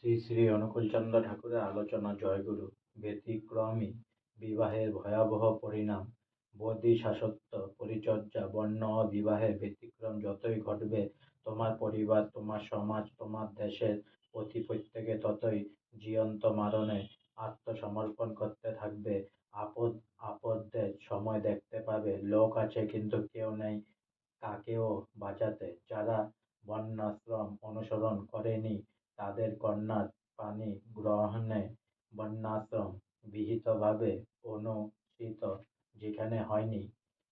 শ্রী শ্রী অনুকূলচন্দ্র ঠাকুরের আলোচনা জয়গুরু। ব্যতিক্রমী বিবাহের ভয়াবহ পরিণাম। বোধিশাস্ত্র পরিচর্যা। বর্ণ ও বিবাহের ব্যতিক্রম যতই ঘটবে, তোমার পরিবার, তোমার সমাজ, তোমার দেশের প্রতি প্রত্যেকে ততই জীবন্ত মারণে আত্মসমর্পণ করতে থাকবে। আপদ আপদের সময় দেখতে পাবে, লোক আছে কিন্তু কেউ নেই কাকেও বাঁচাতে। যারা বর্ণাশ্রম অনুসরণ করেনি, তাদের কন্যার পানি গ্রহণে বর্ণাশ্রম বিহিতভাবে অনুষ্ঠিত যেখানে হয়নি।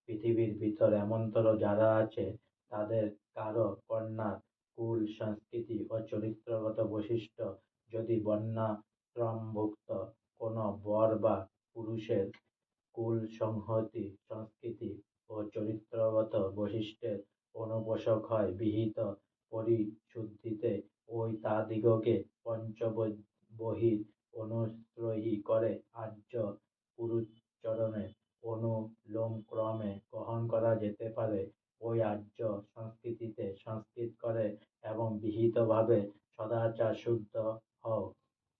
পৃথিবীর ভিতর এমনতর যারা আছে, তাদের কারো কন্যার কুল, সংস্কৃতি ও চরিত্রগত বৈশিষ্ট্য যদি বর্ণাশ্রমভুক্ত কোনো বর বা পুরুষের কুল সংহতি, সংস্কৃতি ও চরিত্রগত বৈশিষ্ট্যের অনুপোষক হয়, বিহিত পরিশুদ্ধিতে ঐ তাদিগকে পঞ্চবহির অনুগ্রহী করে আর্য পুরুষচরণে অনুলোমক্রমে গ্রহণ করা যেতে পারে। ঐ আর্য সংস্কৃতিতে সংস্কৃত করে এবং বিহিতভাবে সদাচার শুদ্ধ হও।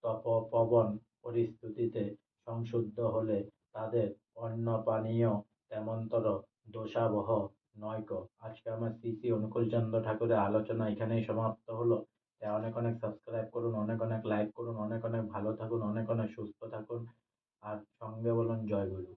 তপোবন পরিস্থিতিতে সংশুদ্ধ হলে তাদের অন্ন পানীয় তেমনতর দোষাবহ নয়ক। আজকে আমার শ্রী শ্রী অনুকূলচন্দ্র ঠাকুরের আলোচনা এখানেই সমাপ্ত হলো। অনেক অনেক সাবস্ক্রাইব করুন, অনেক অনেক লাইক করুন, অনেক অনেক ভালো থাকুন, অনেক অনেক সুস্থ থাকুন, আর সঙ্গে বলুন জয় গুরু।